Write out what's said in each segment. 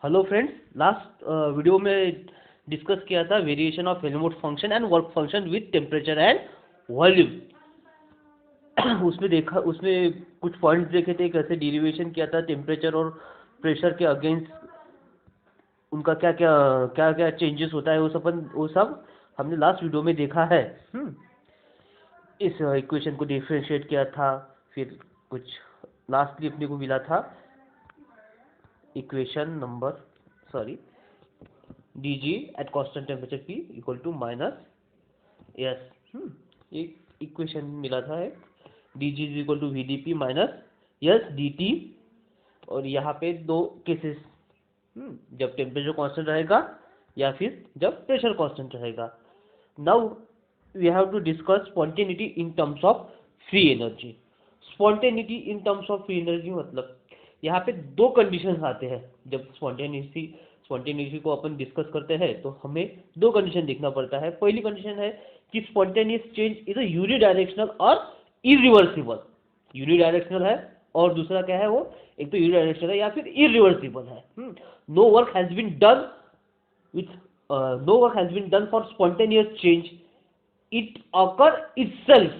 Hello friends, last video में discuss किया था variation of Helmholtz function and work function with temperature and volume. उसमें कुछ points देखे थे, कैसे डेरिवेशन किया था टेम्परेचर और प्रेशर के अगेंस्ट, उनका क्या क्या चेंजेस होता है, वो सब हमने लास्ट वीडियो में देखा है। इस इक्वेशन को डिफरेंशिएट किया था, फिर कुछ लास्टली अपने को मिला था equation number dg at constant temperature P equal to minus S। एक इक्वेशन मिला था, dg is equal to vdp minus S dt। और यहाँ पे दो केसेस, जब टेम्परेचर कांस्टेंट रहेगा या फिर जब प्रेशर कांस्टेंट रहेगा। Now we have to discuss spontaneity in terms of free energy. Spontaneity in terms of free energy मतलब यहाँ पे दो कंडीशंस आते हैं। जब स्पॉन्टेनिटी को अपन डिस्कस करते हैं तो हमें दो कंडीशन देखना पड़ता है। पहली कंडीशन है कि spontaneous change is a unidirectional और इरिवर्सिबल। यूनिडायरेक्शनल है और दूसरा क्या है, वो एक तो यूनिडायरेक्शनल है या फिर इरिवर्सिबल है। No work has been done with no work has been done for spontaneous change. It occur itself.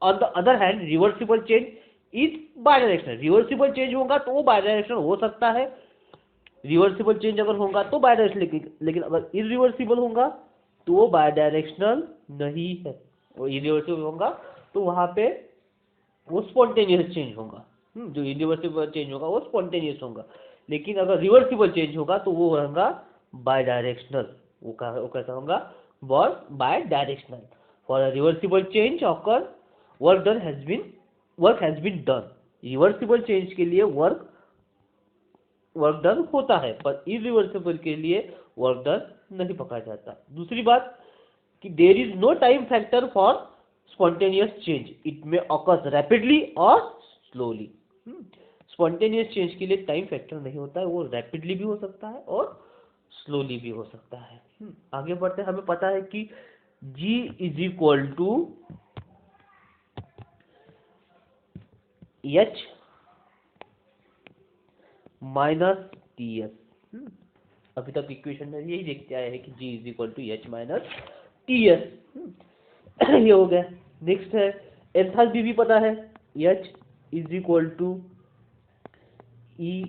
On the other hand, reversible change is bidirectional. Reversible change होगा तो वो bidirectional हो सकता है। रिवर्सिबल चेंज अगर होगा तो बायडायरेक्शनल, लेकिन अगर इरिवर्सिबल होगा तो वो बायडायरेक्शनल नहीं है। वो इरिवर्सिबल होगा तो वहां पे वो स्पॉन्टेनियस चेंज होगा। जो इरिवर्सिबल चेंज होगा वो स्पॉन्टेनियस होगा, लेकिन अगर रिवर्सिबल चेंज होगा तो वो होगा बाय डायरेक्शनल। वो कैसा होगा, bidirectional. For a reversible change occur work has been done. Reversible change के लिए वर्क डन होता है, पर इरिवर्सिबल के लिए वर्क डन नहीं पकड़ा जाता। दूसरी बात कि there is no time factor for spontaneous change, it may occurs rapidly और स्लोली। स्पॉन्टेनियस चेंज के लिए टाइम फैक्टर नहीं होता है, वो रैपिडली भी हो सकता है और स्लोली भी हो सकता है। आगे बढ़ते हैं। हमें पता है कि G is equal to H minus T S. अभी तक इक्वेशन में यही देखते आए हैं कि G is equal to H minus T S. ये हो गया। नेक्स्ट है एंथैल्पी भी पता है, H is equal to E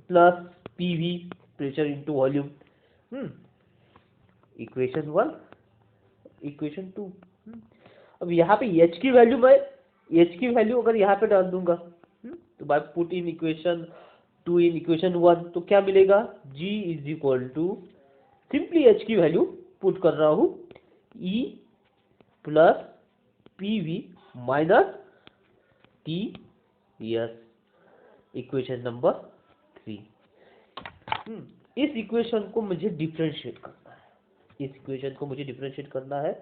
plus PV, pressure into volume. Equation 1, equation 2। अब यहाँ पे H की वैल्यू, मैं H की वैल्यू अगर यहाँ पे डाल दूंगा तो by put in equation 2 in equation 1 तो क्या मिलेगा, G is equal to, simply H की वैल्यू पुट कर रहा हूँ, E plus PV minus T S. Equation number 3। इस इक्वेशन को मुझे डिफरेंशिएट करना है।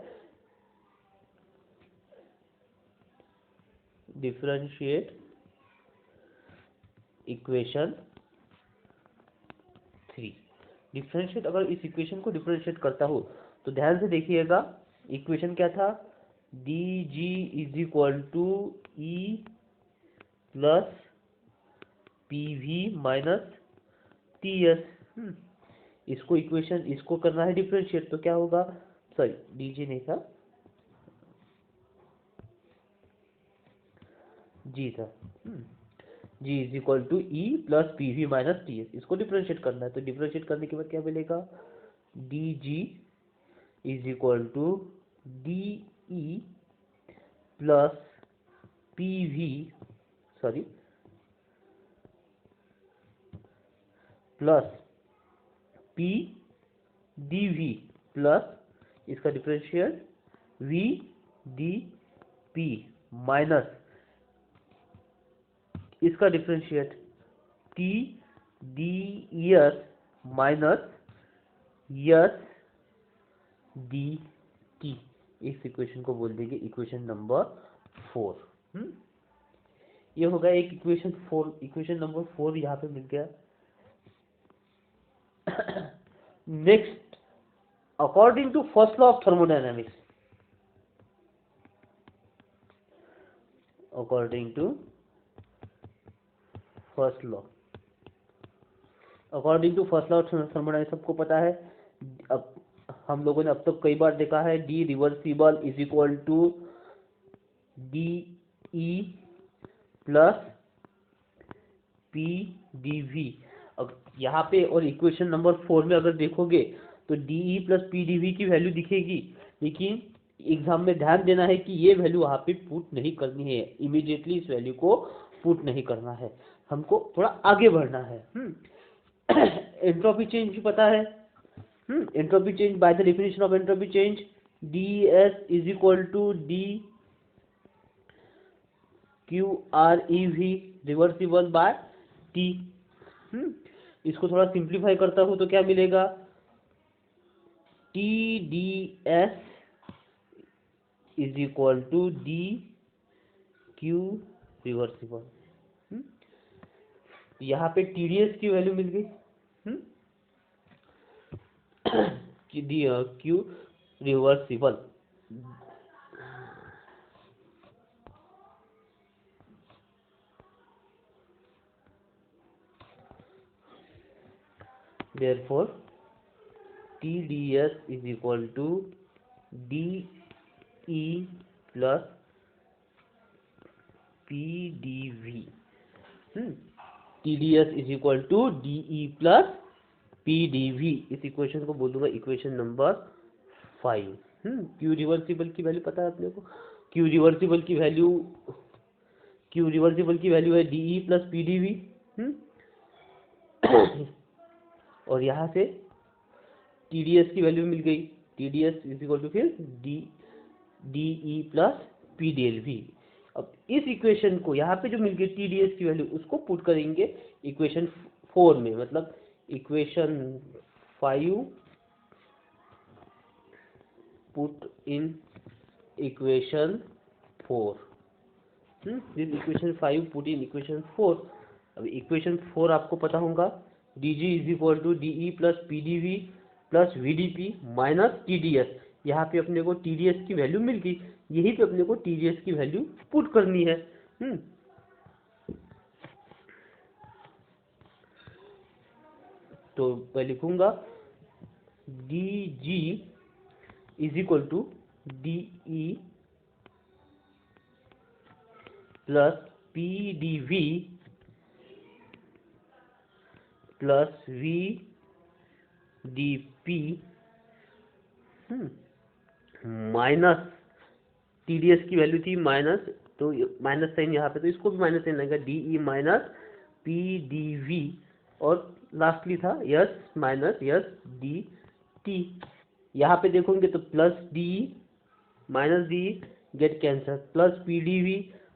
Differentiate equation 3। डिफरेंशिएट, अगर इस इक्वेशन को डिफरेंशिएट करता हूँ तो ध्यान से देखिएगा, इक्वेशन क्या था, D G is equal to E plus P V minus T S. इसको करना है डिफरेंशिएट, तो क्या होगा, सॉरी डीजी नहीं था, जी था। G is equal to E plus P V minus T S. इसको डिफरेंशिएट करना है, तो डिफरेंशिएट करने के बाद क्या मिलेगा, D G is equal to D E plus P V, sorry plus P D V plus इसका differential V D P minus इसका differentiate T D S minus S D T. इस इक्वेशन को बोल देंगे इक्वेशन नंबर 4। ये होगा एक equation 4। Equation number 4 यहाँ पे मिल गया। Next, according to first law of thermodynamics, according to first law, according to first law of thermodynamics सबको पता है। अब हम लोगों ने अब तक कई बार देखा है, D reversible is equal to D E plus P D V. अब यहाँ पे और इक्वेशन नंबर 4 में अगर देखोगे तो D E plus P D V की वैल्यू दिखेगी, लेकिन एग्जाम में ध्यान देना है कि ये वैल्यू वहाँ पे पुट नहीं करनी है, इमीडिएटली इस वैल्यू को पुट नहीं करना है, हमको थोड़ा आगे बढ़ना है। एंट्रोपी चेंज भी पता है। Entropy change by the definition of entropy change, D S is equal to D Q R E V reversible by T. इसको थोड़ा सिंप्लीफाई करता हूं तो क्या मिलेगा, T D S is equal to D Q reversible. यहाँ पे TDS की वैल्यू मिल गई, D Q reversible. Therefore, TDS is equal to DE plus PDV। TDS is equal to DE plus PDV। इस इक्वेशन को बोलूंगा इक्वेशन नंबर 5। क्यू रिवर्सिबल की value पता है अपने को, क्यू रिवर्सिबल की वैल्यू है DE प्लस PDV। और यहाँ से TDS की वैल्यू मिल गई, TDS इज इक्वल टू फिर DE प्लस PDLV। अब इस इक्वेशन को यहाँ पे जो मिल गई TDS की वैल्यू, उसको पुट करेंगे इक्वेशन 4 में, मतलब equation 5 put in equation 4। This equation 5 put in equation 4। अब इक्वेशन 4 आपको पता होगा, dg is equal to DE plus PDV plus VDP minus TDS। यहाँ पे अपने को TDS की वैल्यू मिल गई, यहीं पे अपने को TDS की वैल्यू पुट करनी है। तो मैं लिखूंगा dg is equal to DE plus PDV plus VDP minus TDS की वैल्यू थी माइनस, तो माइनस साइन यहाँ पे, तो इसको भी माइनस साइन लगेगा, DE माइनस PDV, और लास्टली था यस माइनस यस DT। यहाँ पे देखोगे तो plus DE minus DE get cancel, plus PDV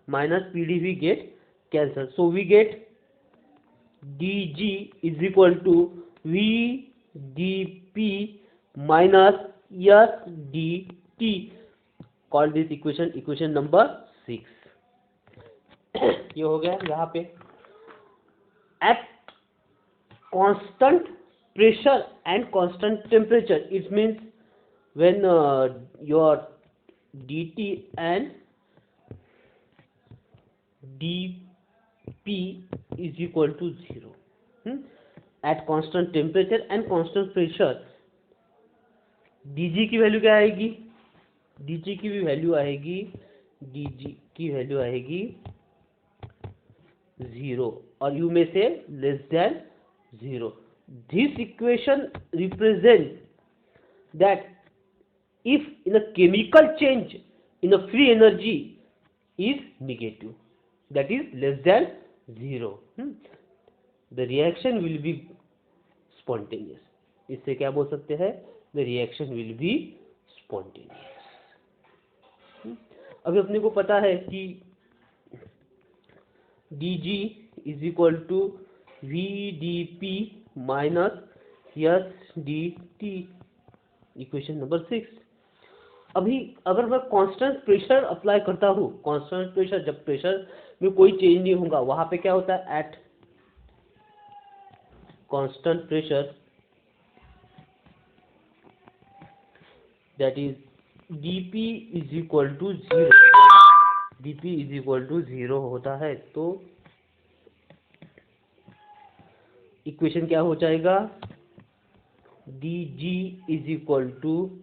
minus PDV get cancel, so we get DG is equal to VDP minus SDT, call this equation number 6। ये हो गया यहाँ पे। At constant pressure and constant temperature, it means when your DT and DP is equal to 0। At constant temperature and constant pressure, DG की value क्या आएगी, DG की भी वैल्यू आएगी, DG की वैल्यू आएगी 0 और यू में से less than 0। This equation represents that if in a chemical change in a free energy is negative, that is less than 0, the reaction will be spontaneous। इससे क्या बोल सकते हैं, the reaction will be spontaneous। अभी अपने को पता है कि dg is equal to VDP minus SDT, equation number 6। अभी अगर मैं कांस्टेंट प्रेशर अप्लाई करता हूँ, कांस्टेंट प्रेशर, जब प्रेशर में कोई चेंज नहीं होगा, वहां पे क्या होता है, at constant pressure that is dP is equal to 0, dP is equal to 0 होता है। तो इक्वेशन क्या हो जाएगा, D G is equal to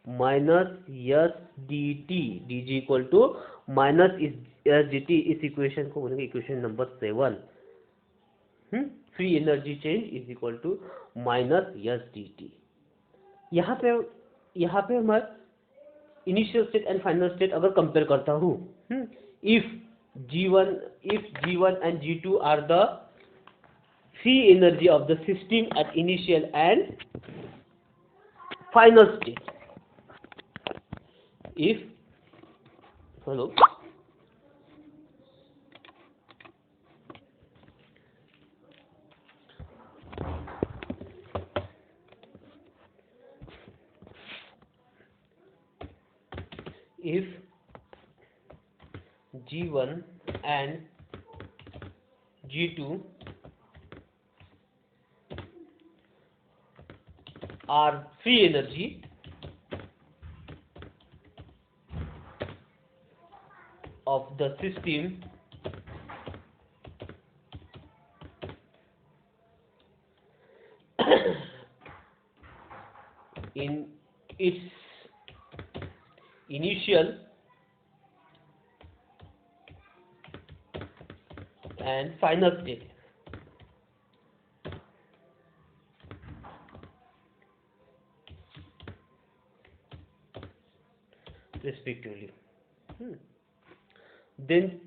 minus S D T, D G equal to minus S D T. इस equation को बोलेंगे equation number 7। Free energy change is equal to minus S D T. यहाँ पे मैं initial state and final state अगर compare करता हूँ, if G1 and G2 are the free energy of the system at initial and final state. If hello if G1 and G2 are free energy of the system in its initial and final state respectively, then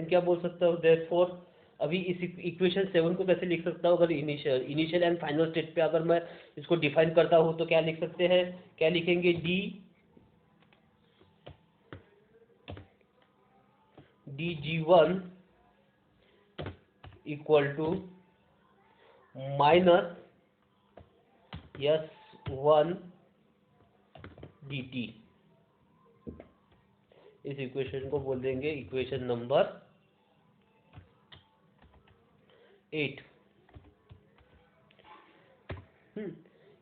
क्या बोल सकता हूँ, therefore अभी इस equation 7 को कैसे लिख सकता हूँ, अगर इनिशियल एंड फाइनल स्टेट पे अगर मैं इसको डिफाइन करता हूँ तो क्या लिख सकते हैं, क्या लिखेंगे, D G one equal to minus S one D T. इस इक्वेशन को बोल देंगे इक्वेशन नंबर 8।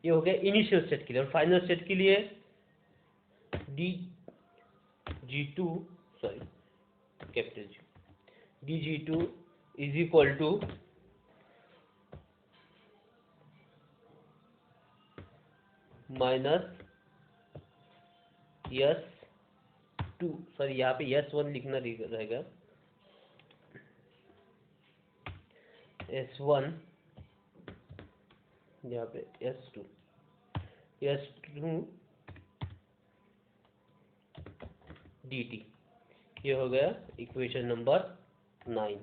ये हो गया इनिशियल स्टेट के लिए। और फाइनल स्टेट के लिए D G two sorry capital G, D G two is equal to minus S two, sorry यहाँ पे यस वन लिखना रहेगा, S1 यहाँ पे S2 dt। ये हो गया इक्वेशन नंबर 9।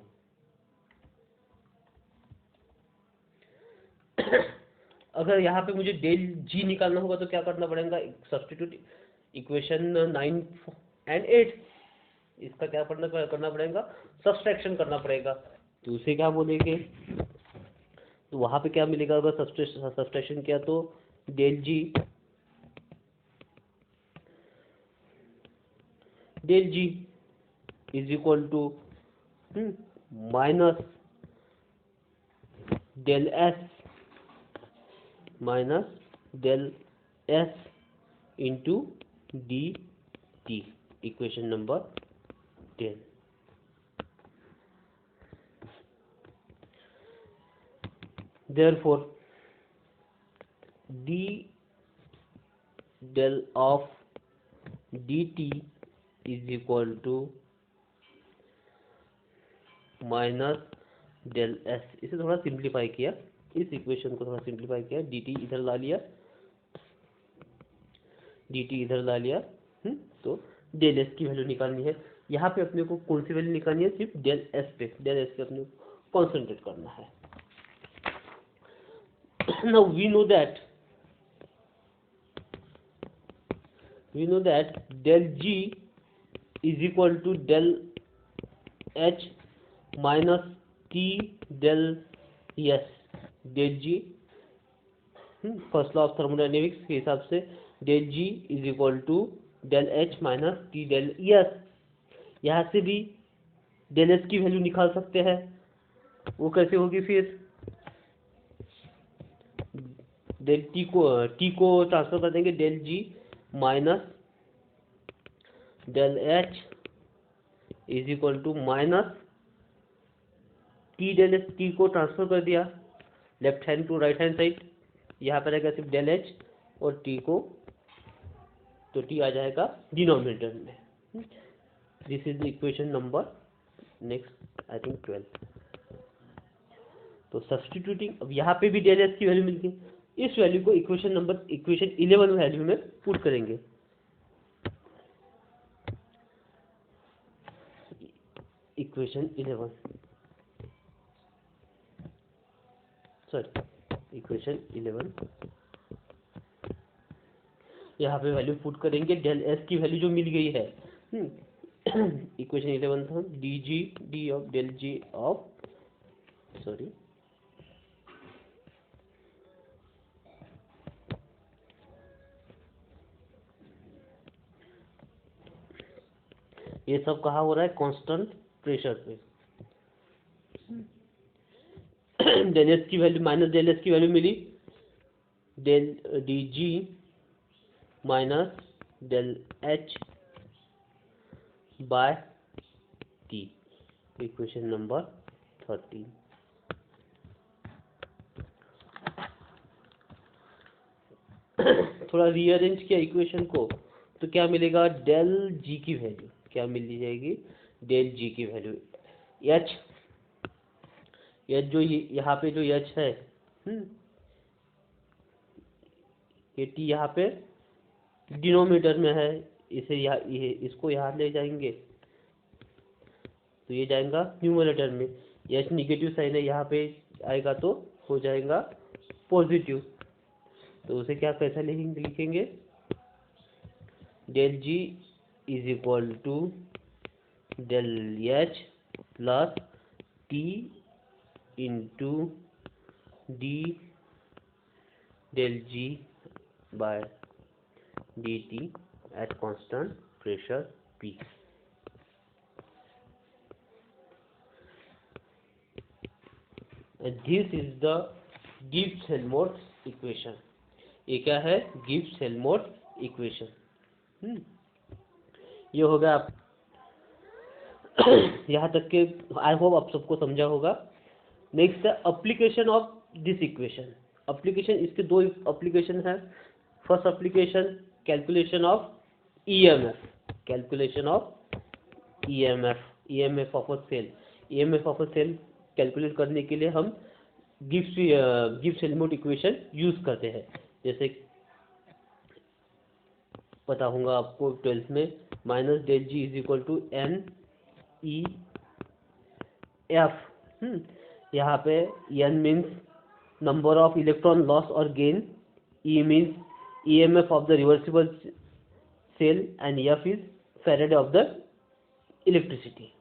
अगर यहाँ पे मुझे डेल जी निकालना होगा तो क्या करना पड़ेगा, सब्स्टिट्यूट इक्वेशन 9 and 8, इसका क्या करना पड़ेगा, सब्सट्रैक्शन करना पड़ेगा। तो उसे क्या बोलेंगे, तो वहां पे क्या मिलेगा, अगर सब्सट्रैक्शन किया तो del G is equal to minus del S into D T, equation number 10। Therefore, d del of dt is equal to minus del S. इसे थोड़ा सिंप्लीफाई किया, इस इक्वेशन को थोड़ा सिंप्लीफाई किया, dt इधर ला लिया, तो डेल एस की वैल्यू निकालनी है। यहाँ पे अपने को कौन सी वैल्यू निकालनी है, सिर्फ डेल एस पे अपने को कॉन्सेंट्रेट करना है। Now we know that del G is equal to del H minus T del S। del G first law of thermodynamics के हिसाब से del G is equal to del H minus T del S। यहाँ से भी del S की value निकाल सकते हैं, वो कैसे होगी, फिर डेल टी को ट्रांसफर कर देंगे, del G minus del H is equal to minus T del H, T को ट्रांसफर कर दिया left hand to right hand side, यहाँ पर रहेगा सिर्फ डेल एच और टी को, तो टी आ जाएगा डिनोमिनेटर में। This is the equation number next I think 12। तो सब्सटीट्यूटिंग, अब यहाँ पे भी डेल एच की वैल्यू मिल गई, इस वैल्यू को इक्वेशन 11 वैल्यू में पुट करेंगे। इक्वेशन 11 यहाँ पे वैल्यू पुट करेंगे, डेल एस की वैल्यू जो मिल गई है, इक्वेशन 11 था D G D of del G of ये सब कहाँ हो रहा है, कांस्टेंट प्रेशर पे। डेल एस की वैल्यू माइनस डेल एस की वैल्यू मिली, del D G minus del H by T, equation number 13। थोड़ा रीअरेंज किया इक्वेशन को, तो क्या मिलेगा, डेल जी की वैल्यू क्या मिल जाएगी, डेल जी की वैल्यू एच, जो यहाँ पे जो एच है, ये टी यहाँ पे डिनोमिनेटर में है, इसे यहाँ इसको यहाँ ले जाएंगे तो ये जाएगा न्यूमरेटर में, एच निगेटिव साइन है यहाँ पे आएगा तो हो जाएगा पॉजिटिव, तो उसे क्या कैसा लिखेंगे, del G is equal to del H plus T into D del G by D T at constant pressure P. This is the Gibbs Helmholtz equation. ये क्या है, गिब्स-हेल्महोल्ट्ज इक्वेशन। ये हो गया आप यहाँ तक के, आई होप आप सबको समझा होगा। नेक्स्ट है application of this equation. Application, इसके दो एप्लीकेशन है। First application calculation of EMF, calculation of EMF of a cell. EMF of a cell calculate करने के लिए हम गिब्स-हेल्महोल्ट्ज इक्वेशन यूज करते हैं। जैसे पता होगा आपको 12th में, minus del G is equal to N E F. यहाँ पे N means number of electron loss और gain, E means EMF of the reversible cell and F is Faraday of the electricity.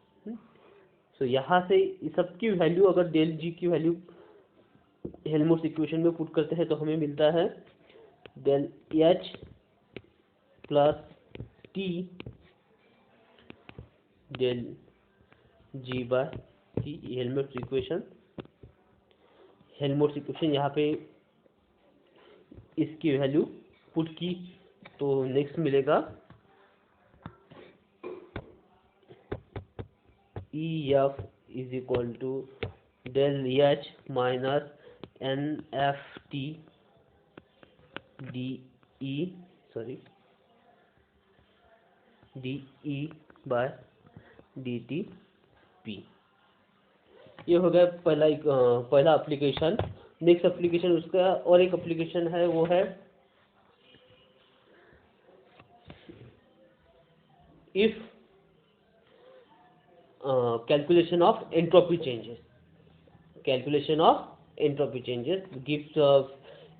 So यहाँ से इस सब की value, अगर del G की वैल्यू हेल्महोल्ट्ज इक्वेशन में पुट करते हैं तो हमें मिलता है del H plus T del G by T, Helmholtz equation. Helmholtz equation यहाँ पे इसकी वैल्यू पुट की तो नेक्स्ट मिलेगा E F is equal to del H minus N F T D E by D T P. ये हो गया पहला एप्लीकेशन। नेक्स्ट एप्लीकेशन, उसका और एक एप्लीकेशन है, वो है if calculation of entropy changes. Calculation of entropy changes. Gibbs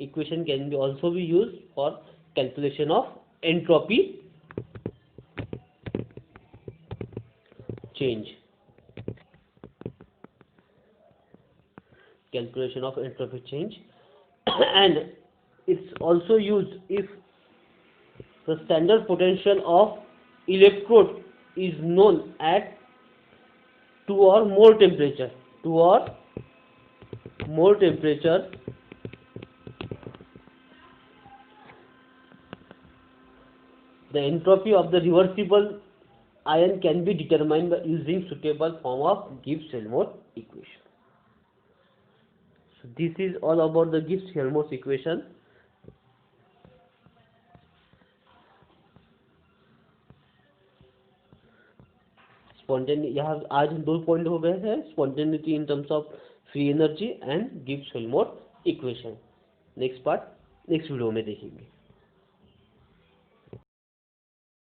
equation can be also be used for calculation of entropy change. Calculation of entropy change and it's also used if the standard potential of electrode is known at 2 or more temperature. The entropy of the reversible ion can be determined by using suitable form of Gibbs-Helmholtz equation. So this is all about the Gibbs-Helmholtz equation. यहाँ आज 2 point हो गए हैं, spontaneity in terms of free energy and Gibbs Helmholtz equation. Next part next video में देखेंगे।